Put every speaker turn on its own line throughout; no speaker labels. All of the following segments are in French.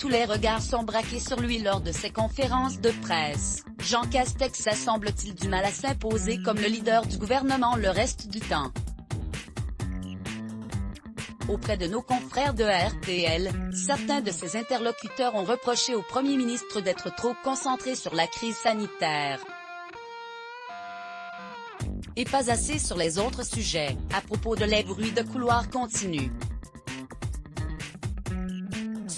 tous les regards sont braqués sur lui lors de ses conférences de presse. Jean Castex a semble-t-il du mal à s'imposer comme le leader du gouvernement le reste du temps. Auprès de nos confrères de RTL, certains de ses interlocuteurs ont reproché au Premier ministre d'être trop concentré sur la crise sanitaire et pas assez sur les autres sujets, à propos de les bruits de couloir continus.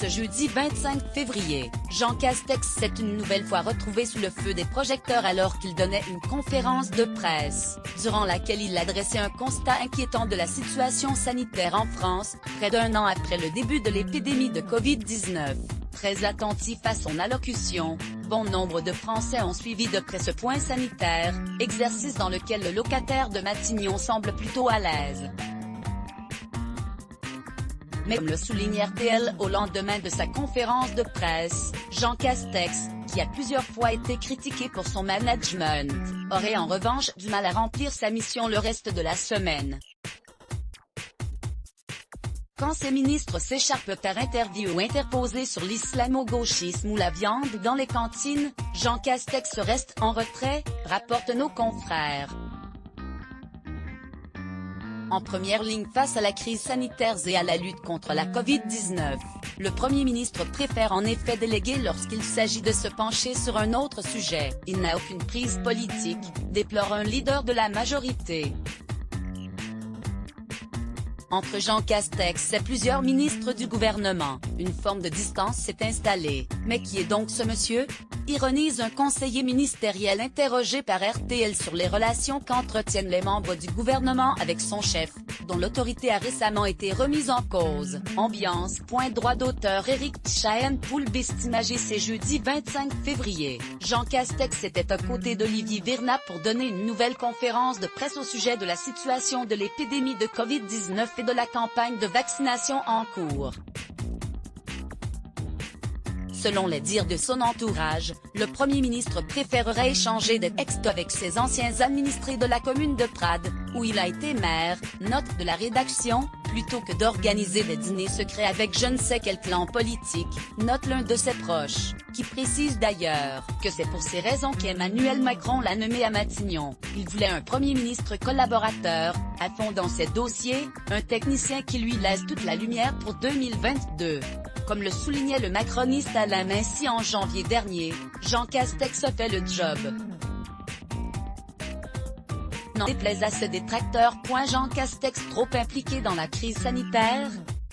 Ce jeudi 25 février, Jean Castex s'est une nouvelle fois retrouvé sous le feu des projecteurs alors qu'il donnait une conférence de presse, durant laquelle il adressait un constat inquiétant de la situation sanitaire en France, près d'un an après le début de l'épidémie de Covid-19. Très attentif à son allocution, bon nombre de Français ont suivi de près ce point sanitaire, exercice dans lequel le locataire de Matignon semble plutôt à l'aise. Mais comme le souligne RTL au lendemain de sa conférence de presse, Jean Castex, qui a plusieurs fois été critiqué pour son management, aurait en revanche du mal à remplir sa mission le reste de la semaine. Quand ces ministres s'écharpent par interview ou interposés sur l'islamo-gauchisme ou la viande dans les cantines, Jean Castex reste en retrait, rapportent nos confrères. En première ligne face à la crise sanitaire et à la lutte contre la Covid-19, le Premier ministre préfère en effet déléguer lorsqu'il s'agit de se pencher sur un autre sujet. Il n'a aucune prise politique, déplore un leader de la majorité. Entre Jean Castex et plusieurs ministres du gouvernement, une forme de distance s'est installée. Mais qui est donc ce monsieur ? Ironise un conseiller ministériel interrogé par RTL sur les relations qu'entretiennent les membres du gouvernement avec son chef, dont l'autorité a récemment été remise en cause. Ambiance. Droit d'auteur Éric Chahen-Poulbist. Imagé c'est jeudi 25 février. Jean Castex était à côté d'Olivier Vernat pour donner une nouvelle conférence de presse au sujet de la situation de l'épidémie de Covid-19 et de la campagne de vaccination en cours. Selon les dires de son entourage, le Premier ministre préférerait échanger des textos avec ses anciens administrés de la commune de Prades, où il a été maire, note de la rédaction, plutôt que d'organiser des dîners secrets avec je ne sais quel clan politique, note l'un de ses proches, qui précise d'ailleurs que c'est pour ces raisons qu'Emmanuel Macron l'a nommé à Matignon. Il voulait un Premier ministre collaborateur, à fond dans ses dossiers, un technicien qui lui laisse toute la lumière pour 2022. Comme le soulignait le macroniste Alain Mincy en janvier dernier, Jean Castex a fait le job. N'en déplaise à ses détracteurs. Jean Castex trop impliqué dans la crise sanitaire ?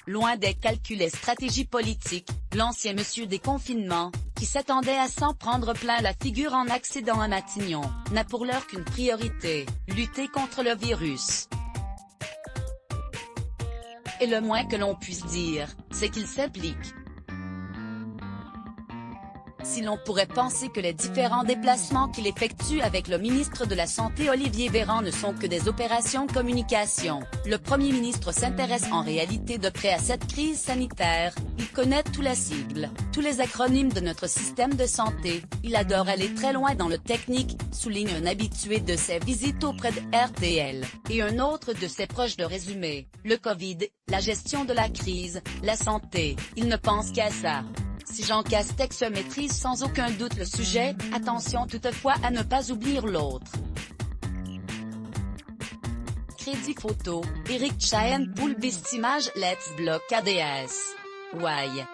Loin des calculs et stratégies politiques, l'ancien monsieur des confinements, qui s'attendait à s'en prendre plein la figure en accédant à Matignon, n'a pour l'heure qu'une priorité, lutter contre le virus. Et le moins que l'on puisse dire, c'est qu'il s'implique. Si l'on pourrait penser que les différents déplacements qu'il effectue avec le ministre de la Santé Olivier Véran ne sont que des opérations communication, le Premier ministre s'intéresse en réalité de près à cette crise sanitaire, il connaît tous les sigles, tous les acronymes de notre système de santé, il adore aller très loin dans le technique, souligne un habitué de ses visites auprès de RTL, et un autre de ses proches de résumer, le Covid, la gestion de la crise, la santé, il ne pense qu'à ça. Si Jean Castex maîtrise sans aucun doute le sujet, attention toutefois à ne pas oublier l'autre. Crédit photo, Éric Chahen-Poulbist. Image Let's Block ADS. Why?